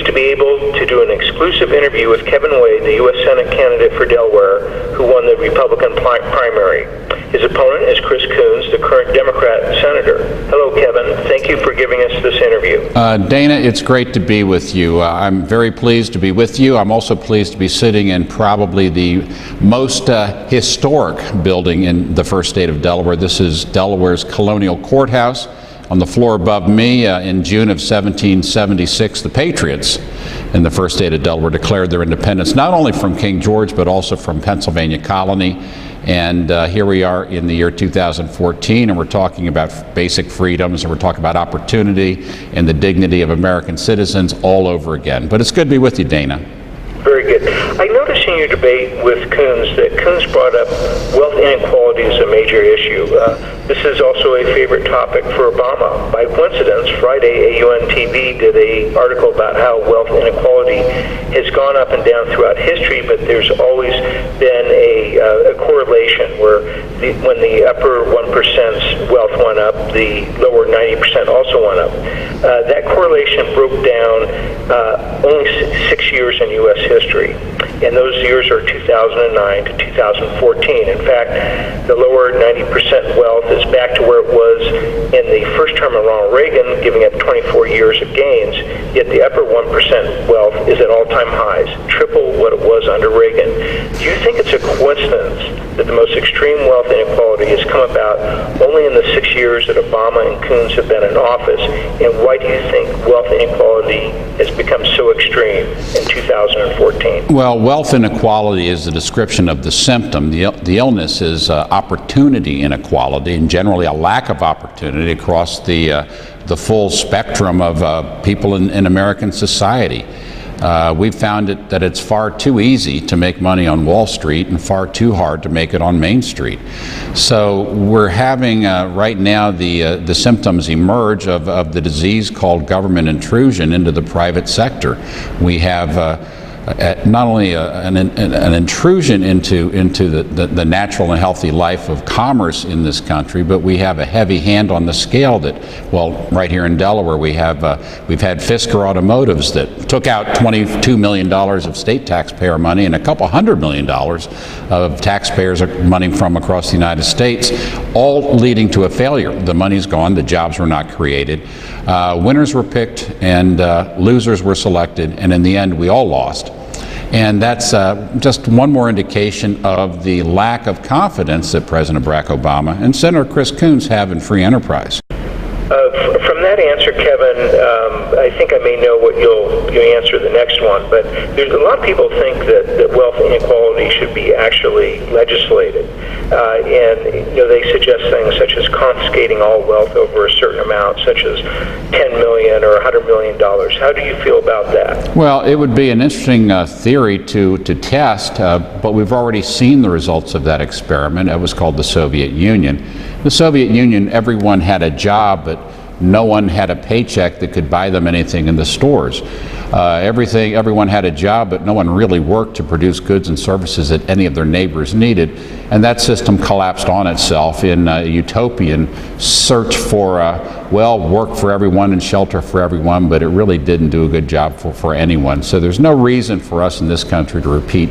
pleased to be able to do an exclusive interview with Kevin Wade, the U.S. Senate candidate for Delaware, who won the Republican primary. His opponent is Chris Coons, the current Democrat senator. Hello, Kevin. Thank you for giving us this interview. Dana, it's great to be with you. I'm very pleased to be with you. I'm also pleased to be sitting in probably the most historic building in the first state of Delaware. This is Delaware's Colonial Courthouse. On the floor above me, in June of 1776, the Patriots in the first state of Delaware declared their independence, not only from King George, but also from Pennsylvania Colony. And here we are in the year 2014, and we're talking about basic freedoms, and we're talking about opportunity and the dignity of American citizens all over again. But it's good to be with you, Dana. Very good. I noticed in your debate with Coons that Coons brought up wealth inequality as a major issue. This is also a favorite topic for Obama. By coincidence, Friday, AUN-TV did an article about how wealth inequality has gone up and down throughout history, but there's always been a correlation where when the upper 1%'s wealth went up, the lower 90% also went up. That correlation broke down only 6 years in U.S. history, and those years are 2009 to 2014. In fact, the lower 90% wealth is back to where it was in the first term of Ronald Reagan, giving it 24 years of gains, yet the upper 1% wealth is at all-time highs, triple what it was under Reagan. Do you think it's a coincidence that the most extreme wealth inequality has come about only in the 6 years that Obama and Coons have been in office, and why do you think wealth inequality has become so extreme in 2014? Well, wealth inequality is the description of the symptom. The illness is opportunity inequality, and generally a lack of opportunity across the full spectrum of people in American society. We've found that it's far too easy to make money on Wall Street and far too hard to make it on Main Street. So we're having right now the symptoms emerge of the disease called government intrusion into the private sector. We have not only an intrusion into the natural and healthy life of commerce in this country, but we have a heavy hand on the scale that, well, right here in Delaware, we've had Fisker Automotives that took out $22 million of state taxpayer money and a couple $100 million of taxpayers' money from across the United States, all leading to a failure. The money's gone, the jobs were not created, winners were picked, and losers were selected, and in the end, we all lost. And that's just one more indication of the lack of confidence that President Barack Obama and Senator Chris Coons have in free enterprise. From that answer, Kevin, I think I may know what you'll answer the next one, but there's a lot of people think that wealth inequality should be actually legislated, and they suggest things such as confiscating all wealth over a certain amount, such as $10 million or $100 million. How do you feel about that? Well, it would be an interesting theory to test, but we've already seen the results of that experiment. It was called the Soviet Union. The Soviet Union, everyone had a job, but no one had a paycheck that could buy them anything in the stores. Everyone had a job, but no one really worked to produce goods and services that any of their neighbors needed. And that system collapsed on itself in a utopian search for, work for everyone and shelter for everyone, but it really didn't do a good job for anyone. So there's no reason for us in this country to repeat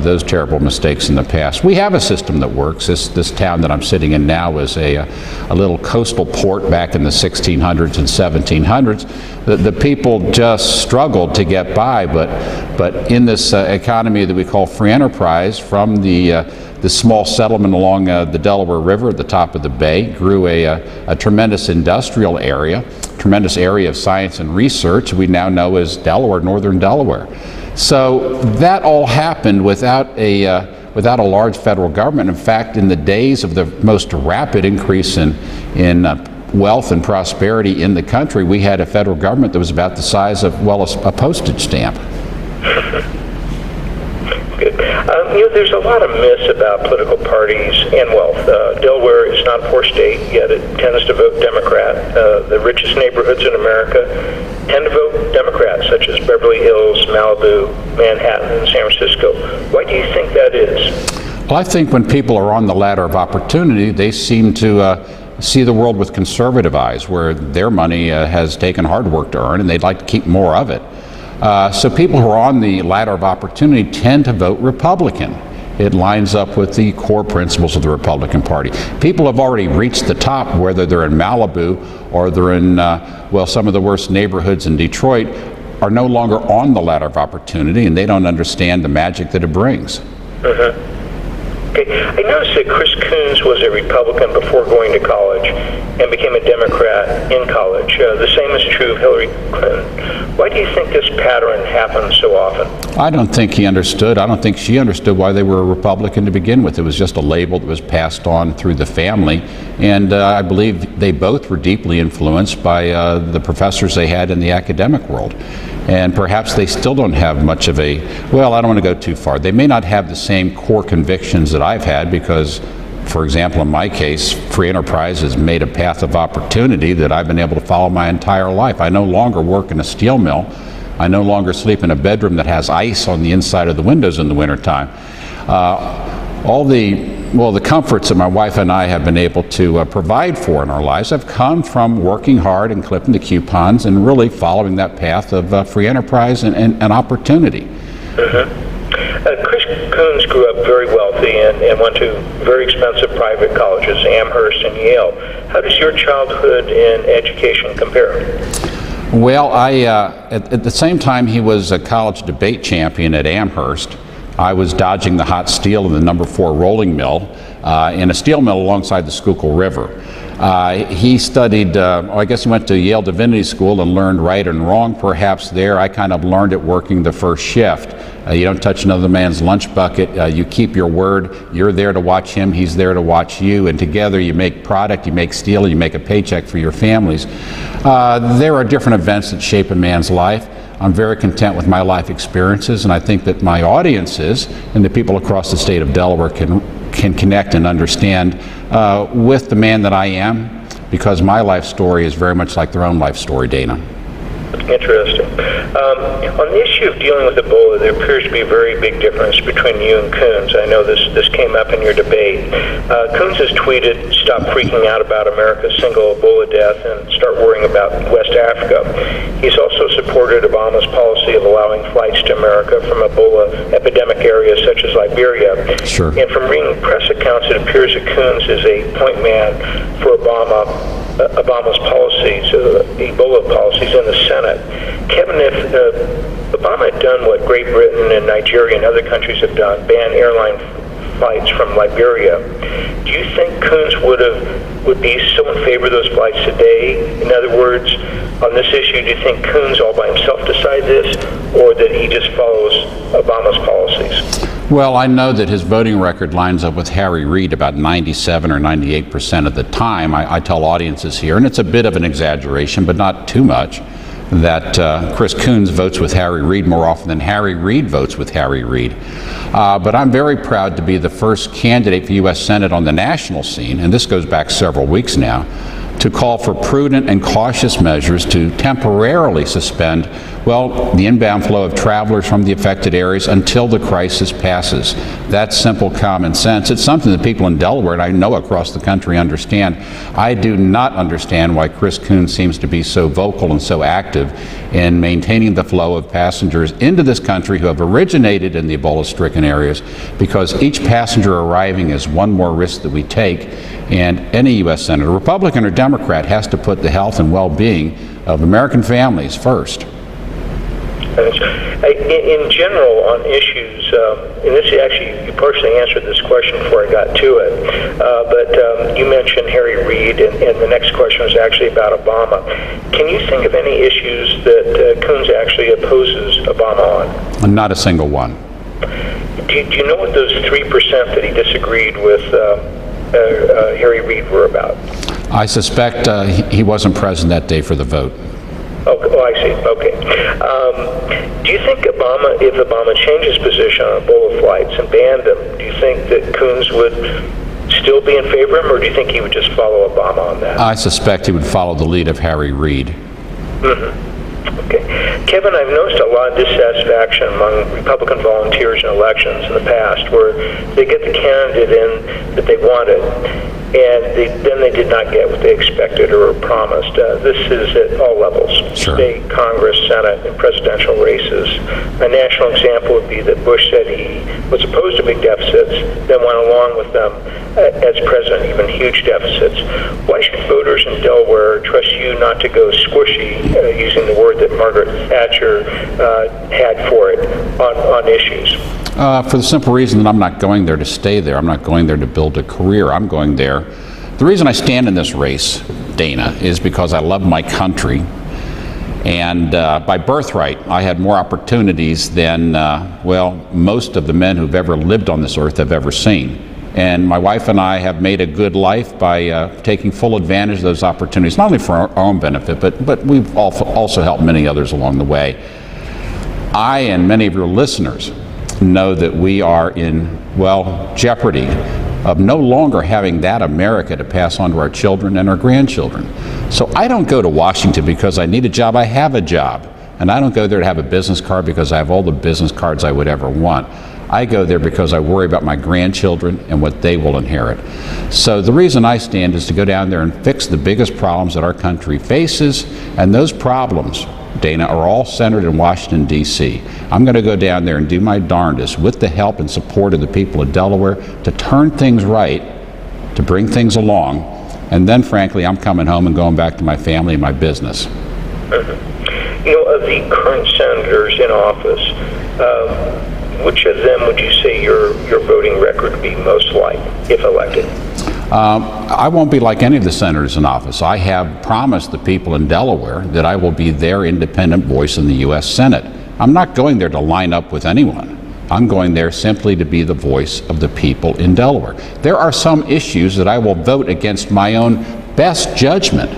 those terrible mistakes in the past. We have a system that works. This town that I'm sitting in now was a little coastal port back in the 1600s and 1700s. The people just struggled to get by, but in this economy that we call free enterprise, from the small settlement along the Delaware River at the top of the bay grew a tremendous industrial area, tremendous area of science and research we now know as Delaware, Northern Delaware. So that all happened without a large federal government. In fact, in the days of the most rapid increase in wealth and prosperity in the country, we had a federal government that was about the size of, well, a postage stamp. Good. There's a lot of myths about political parties and wealth. Delaware is not a poor state, yet it tends to vote Democrat. The richest neighborhoods in America tend to vote Democrat, such as Beverly Hills, Malibu, Manhattan, and San Francisco. Why do you think that is? Well, I think when people are on the ladder of opportunity, they seem to see the world with conservative eyes, where their money has taken hard work to earn, and they'd like to keep more of it. So people who are on the ladder of opportunity tend to vote Republican. It lines up with the core principles of the Republican Party. People have already reached the top, whether they're in Malibu or they're in, well, some of the worst neighborhoods in Detroit, are no longer on the ladder of opportunity, and they don't understand the magic that it brings. Okay. I noticed that Chris Coons was a Republican before going to college and became a Democrat in college. The same is true of Hillary Clinton. Why do you think this pattern happens so often? I don't think he understood. I don't think she understood why they were a Republican to begin with. It was just a label that was passed on through the family. And I believe they both were deeply influenced by the professors they had in the academic world. And perhaps they still don't have much of a, well, I don't want to go too far. They may not have the same core convictions that I've had because, for example, in my case, free enterprise has made a path of opportunity that I've been able to follow my entire life. I no longer work in a steel mill. I no longer sleep in a bedroom that has ice on the inside of the windows in the wintertime. All the comforts that my wife and I have been able to provide for in our lives have come from working hard and clipping the coupons and really following that path of free enterprise and opportunity. Chris Coons grew up very wealthy and went to very expensive private colleges, Amherst and Yale. How does your childhood and education compare? Well, at the same time he was a college debate champion at Amherst, I was dodging the hot steel in the number 4 rolling mill in a steel mill alongside the Schuylkill River. He studied, I guess he went to Yale Divinity School and learned right and wrong. Perhaps there I kind of learned it working the first shift. You don't touch another man's lunch bucket. You keep your word. You're there to watch him. He's there to watch you. And together you make product, you make steel, you make a paycheck for your families. There are different events that shape a man's life. I'm very content with my life experiences, and I think that my audiences and the people across the state of Delaware can connect and understand with the man that I am, because my life story is very much like their own life story, Dana. Interesting. On the issue of dealing with Ebola, there appears to be a very big difference between you and Coons. I know this came up in your debate. Coons has tweeted, "Stop freaking out about America's single Ebola death and start worrying about West Africa." He's also supported Obama's policy of allowing flights to America from Ebola epidemic areas such as Liberia. Sure. And from reading press accounts, it appears that Coons is a point man for Obama's policies, Ebola policies in the Senate. Kevin, if Obama had done what Great Britain and Nigeria and other countries have done, ban airline flights from Liberia, do you think Coons would be so in favor of those flights today? In other words, on this issue, do you think Coons all by himself decide this, or that he just follows Obama's policies? Well, I know that his voting record lines up with Harry Reid about 97 or 98% of the time. I tell audiences here, and it's a bit of an exaggeration, but not too much, that Chris Coons votes with Harry Reid more often than Harry Reid votes with Harry Reid. But I'm very proud to be the first candidate for U.S. Senate on the national scene, and this goes back several weeks now, to call for prudent and cautious measures to temporarily suspend, well, the inbound flow of travelers from the affected areas until the crisis passes. That's simple common sense. It's something that people in Delaware, and I know across the country, understand. I do not understand why Chris Coons seems to be so vocal and so active in maintaining the flow of passengers into this country who have originated in the Ebola-stricken areas, because each passenger arriving is one more risk that we take, and any U.S. Senator, Republican or Democrat, has to put the health and well-being of American families first. In general, on issues, and this actually, you partially answered this question before I got to it, but you mentioned Harry Reid, and the next question was actually about Obama. Can you think of any issues that Coons actually opposes Obama on? Not a single one. Do you know what those 3% that he disagreed with Harry Reid were about? I suspect he wasn't present that day for the vote. Oh, I see. Okay. Do you think if Obama changed his position on Ebola flights and banned them, do you think that Coons would still be in favor of him, or do you think he would just follow Obama on that? I suspect he would follow the lead of Harry Reid. Mm-hmm. Okay. Kevin, I've noticed a lot of dissatisfaction among Republican volunteers in elections in the past, where they get the candidate in that they wanted, and then they did not get what they expected or were promised. This is at all levels, Sure. State, Congress, Senate, and presidential races. A national example would be that Bush said he was opposed to big deficits, then went along with them as president, even huge deficits. Why should voters in Delaware trust you not to go squishy, using the word that Margaret Thatcher had for it, on issues? For the simple reason that I'm not going there to stay there. I'm not going there to build a career. I'm going there. The reason I stand in this race, Dana, is because I love my country. And by birthright, I had more opportunities than, most of the men who've ever lived on this earth have ever seen. And my wife and I have made a good life by taking full advantage of those opportunities, not only for our own benefit, but we've also helped many others along the way. I and many of your listeners know that we are in, jeopardy of no longer having that America to pass on to our children and our grandchildren. So I don't go to Washington because I need a job. I have a job. And I don't go there to have a business card because I have all the business cards I would ever want. I go there because I worry about my grandchildren and what they will inherit. So the reason I stand is to go down there and fix the biggest problems that our country faces, and those problems, Dana, are all centered in Washington, D.C. I'm going to go down there and do my darndest with the help and support of the people of Delaware to turn things right, to bring things along, and then, frankly, I'm coming home and going back to my family and my business. You know, of the current senators in office, which of them would you say your voting record would be most like, if elected? I won't be like any of the senators in office. I have promised the people in Delaware that I will be their independent voice in the U.S. Senate. I'm not going there to line up with anyone. I'm going there simply to be the voice of the people in Delaware. There are some issues that I will vote against my own best judgment,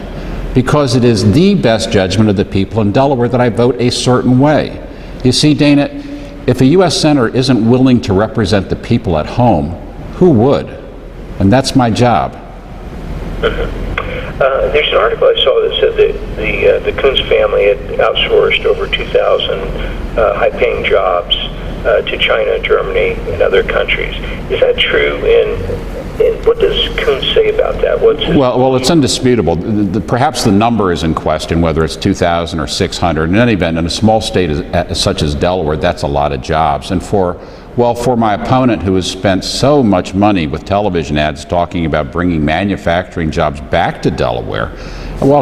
because it is the best judgment of the people in Delaware that I vote a certain way. You see, Dana, if a U.S. Senator isn't willing to represent the people at home, who would? And that's my job. There's an article I saw that said that the Coons family had outsourced over 2,000 high-paying jobs to China, Germany, and other countries. Is that true? And what does Coons say about that? Well, it's indisputable. Perhaps the number is in question, whether it's 2,000 or 600. In any event, in a small state such as Delaware, that's a lot of jobs. And for my opponent, who has spent so much money with television ads talking about bringing manufacturing jobs back to Delaware,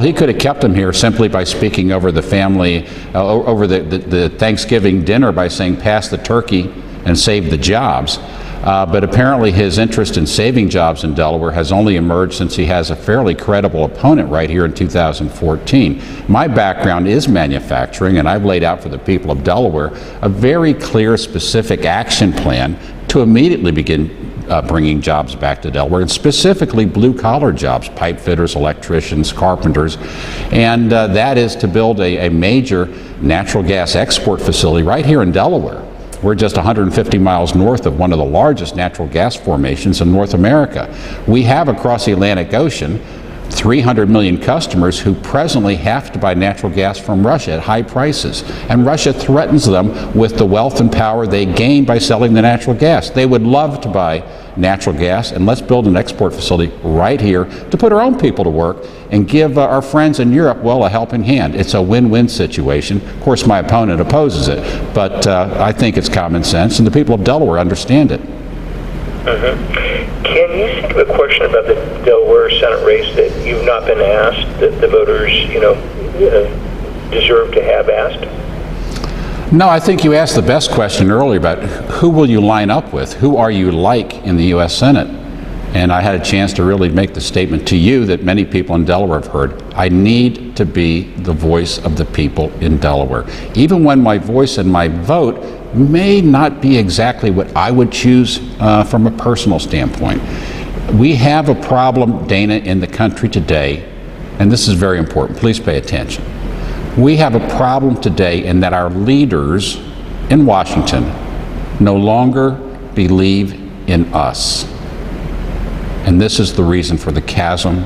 he could have kept them here simply by speaking over the family, over the Thanksgiving dinner by saying, pass the turkey and save the jobs. But apparently his interest in saving jobs in Delaware has only emerged since he has a fairly credible opponent right here in 2014. My background is manufacturing, and I've laid out for the people of Delaware a very clear, specific action plan to immediately begin bringing jobs back to Delaware, and specifically blue-collar jobs, pipe fitters, electricians, carpenters, and that is to build a major natural gas export facility right here in Delaware. We're just 150 miles north of one of the largest natural gas formations in North America. We have across the Atlantic Ocean 300 million customers who presently have to buy natural gas from Russia at high prices. And Russia threatens them with the wealth and power they gain by selling the natural gas. They would love to buy natural gas, and let's build an export facility right here to put our own people to work and give our friends in Europe, a helping hand. It's a win-win situation. Of course, my opponent opposes it, but I think it's common sense, and the people of Delaware understand it. Can you think of a question about the Delaware Senate race that you've not been asked, that the voters, deserve to have asked? No, I think you asked the best question earlier about who will you line up with? Who are you like in the U.S. Senate? And I had a chance to really make the statement to you that many people in Delaware have heard. I need to be the voice of the people in Delaware. Even when my voice and my vote may not be exactly what I would choose from a personal standpoint. We have a problem, Dana, in the country today, and this is very important. Please pay attention. We have a problem today in that our leaders in Washington no longer believe in us. And this is the reason for the chasm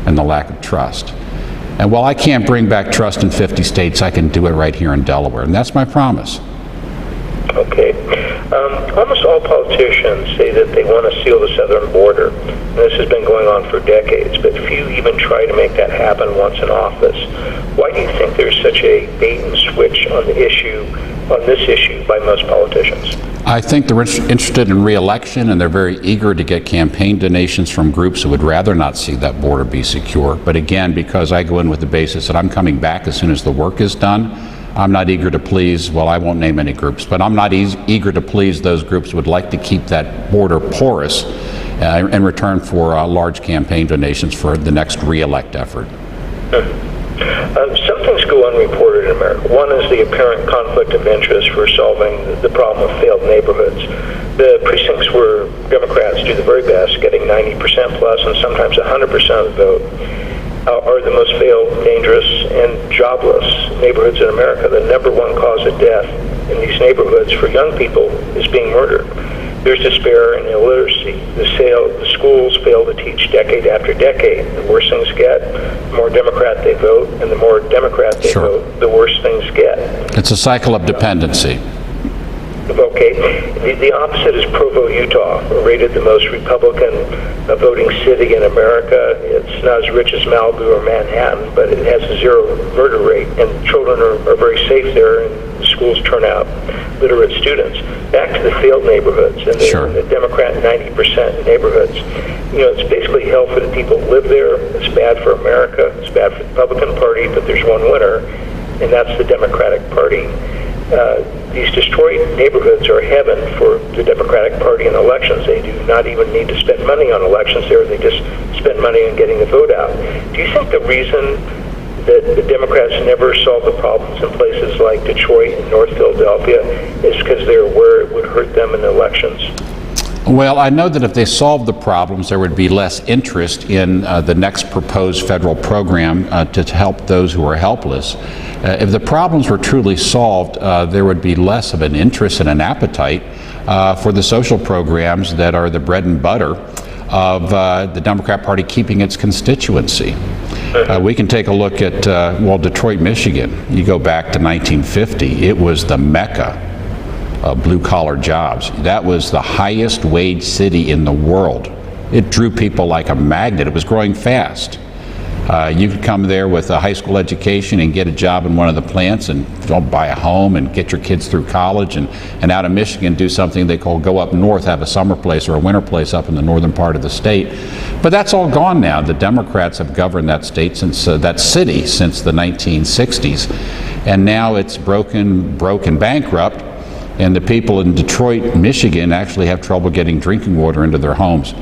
and the lack of trust. And while I can't bring back trust in 50 states, I can do it right here in Delaware, and that's my promise. Okay. Almost all politicians say that they want to seal the southern border. And this has been going on for decades, but few even try to make that happen once in office. Why do you think there's such a bait and switch on this issue by most politicians? I think they're interested in re-election, and they're very eager to get campaign donations from groups who would rather not see that border be secure. But again, because I go in with the basis that I'm coming back as soon as the work is done, I'm not eager to please, well, I won't name any groups, but I'm not eager to please those groups who would like to keep that border porous in return for large campaign donations for the next re-elect effort. Some things go unreported in America. One is the apparent conflict of interest for solving the problem of failed neighborhoods. The precincts where Democrats do the very best, getting 90% plus and sometimes 100% of the vote, are the most failed, dangerous, and jobless neighborhoods in America. The number one cause of death in these neighborhoods for young people is being murdered. There's despair and illiteracy. The schools fail to teach decade after decade. The worse things get, the more Democrat they vote, and the more Democrat they vote, the worse things get. It's a cycle of dependency. Okay. The opposite is Provo, Utah, rated the most Republican voting city in America. It's not as rich as Malibu or Manhattan, but it has a zero murder rate, and children are very safe there, and schools turn out literate students. Back to the failed neighborhoods and the Democrat 90% neighborhoods. You know, it's basically hell for the people who live there. It's bad for America. It's bad for the Republican Party, but there's one winner, and that's the Democratic Party. These destroyed neighborhoods are heaven for the Democratic Party in elections. They do not even need to spend money on elections there. They just spend money on getting the vote out. Do you think the reason that the Democrats never solve the problems in places like Detroit and North Philadelphia is because they're aware it would hurt them in elections? Well, I know that if they solved the problems, there would be less interest in the next proposed federal program to help those who are helpless. If the problems were truly solved, there would be less of an interest and an appetite for the social programs that are the bread and butter of the Democrat Party keeping its constituency. We can take a look at, Detroit, Michigan. You go back to 1950, it was the mecca of blue-collar jobs. That was the highest wage city in the world. It drew people like a magnet. It was growing fast. You could come there with a high school education and get a job in one of the plants and buy a home and get your kids through college, and out of Michigan do something they call go up north, have a summer place or a winter place up in the northern part of the state. But that's all gone now. The Democrats have governed that state since that city since the 1960s, and now it's broken bankrupt. And the people in Detroit, Michigan, actually have trouble getting drinking water into their homes.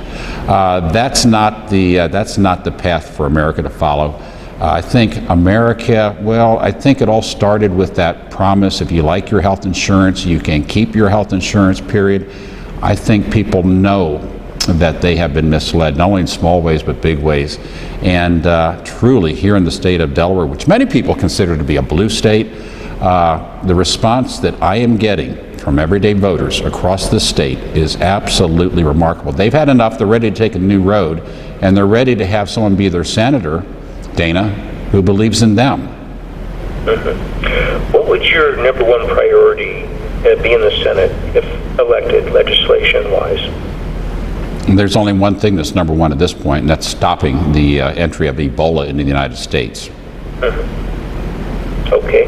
That's not the path for America to follow. I think it all started with that promise: if you like your health insurance, you can keep your health insurance, period. I think people know that they have been misled, not only in small ways but big ways. And truly, here in the state of Delaware, which many people consider to be a blue state, the response that I am getting from everyday voters across the state is absolutely remarkable. They've had enough. They're ready to take a new road, and they're ready to have someone be their senator, Dana, who believes in them. What would your number one priority be in the Senate if elected, legislation-wise? There's only one thing that's number one at this point, and that's stopping the entry of Ebola into the United States. Okay.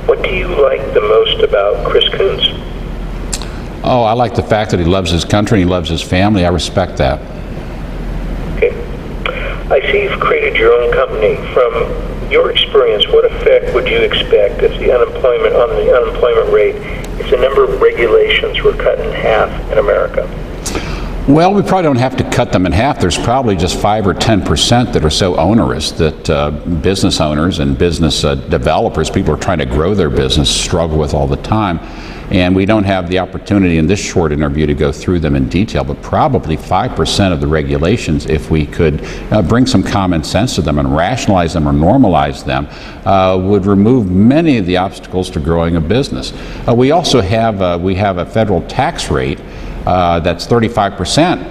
What do you like the most about Chris Coons? Oh, I like the fact that he loves his country, he loves his family. I respect that. Okay. I see you've created your own company. From your experience, what effect would you expect if the unemployment rate, if the number of regulations were cut in half in America? Well, we probably don't have to cut them in half. There's probably just 5 or 10% that are so onerous that business owners and business developers, people who are trying to grow their business, struggle with all the time. And we don't have the opportunity in this short interview to go through them in detail, but probably 5% of the regulations, if we could bring some common sense to them and rationalize them or normalize them, would remove many of the obstacles to growing a business. We also have a federal tax rate that's 35%,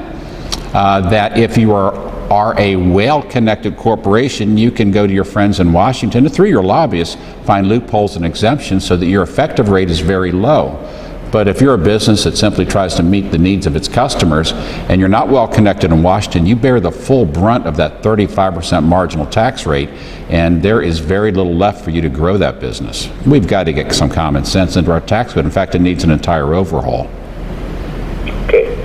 that if you are are a well-connected corporation, you can go to your friends in Washington and through your lobbyists find loopholes and exemptions so that your effective rate is very low. But if you're a business that simply tries to meet the needs of its customers and you're not well connected in Washington, you bear the full brunt of that 35% marginal tax rate, and there is very little left for you to grow that business. We've got to get some common sense into our tax code. In fact, it needs an entire overhaul. Okay.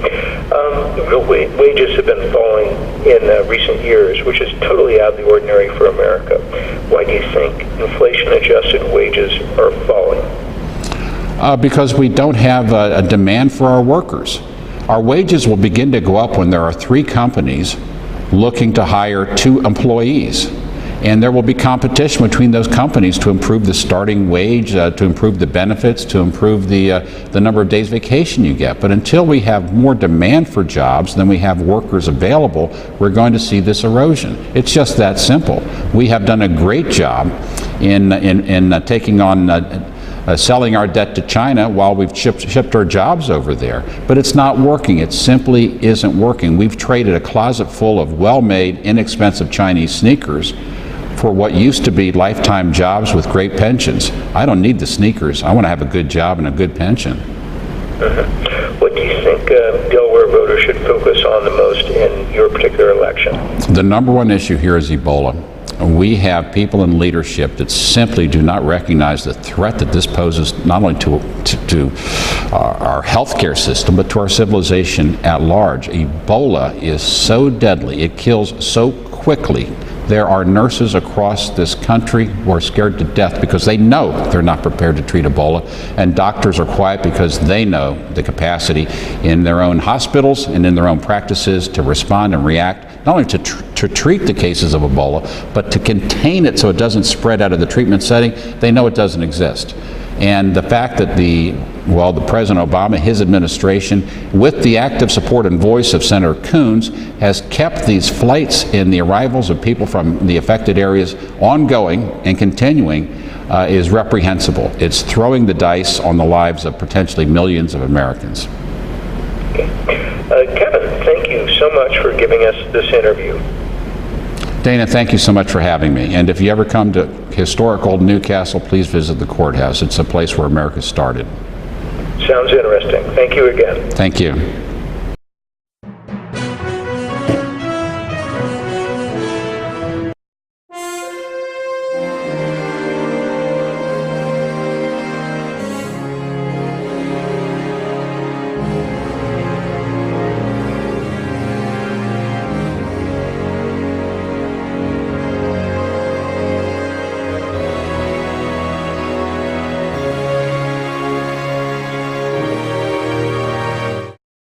Wages have been falling in recent years, which is totally out of the ordinary for America. Why do you think inflation-adjusted wages are falling? Because we don't have a demand for our workers. Our wages will begin to go up when there are 3 companies looking to hire 2 employees. And there will be competition between those companies to improve the starting wage, to improve the benefits, to improve the number of days vacation you get. But until we have more demand for jobs than we have workers available, we're going to see this erosion. It's just that simple. We have done a great job in taking on selling our debt to China while we've shipped our jobs over there. But it's not working. It simply isn't working. We've traded a closet full of well-made, inexpensive Chinese sneakers for what used to be lifetime jobs with great pensions. I don't need the sneakers. I want to have a good job and a good pension. What do you think Delaware voters should focus on the most in your particular election? The number one issue here is Ebola. We have people in leadership that simply do not recognize the threat that this poses not only to our healthcare system, but to our civilization at large. Ebola is so deadly, it kills so quickly. There are nurses across this country who are scared to death because they know they're not prepared to treat Ebola, and doctors are quiet because they know the capacity in their own hospitals and in their own practices to respond and react, not only to treat the cases of Ebola, but to contain it so it doesn't spread out of the treatment setting. They know it doesn't exist. And the fact that the President Obama, his administration, with the active support and voice of Senator Coons, has kept these flights and the arrivals of people from the affected areas ongoing and continuing is reprehensible. It's throwing the dice on the lives of potentially millions of Americans. Kevin, thank you so much for giving us this interview. Dana, thank you so much for having me. And if you ever come to historic old Newcastle, please visit the courthouse. It's a place where America started. Sounds interesting. Thank you again. Thank you.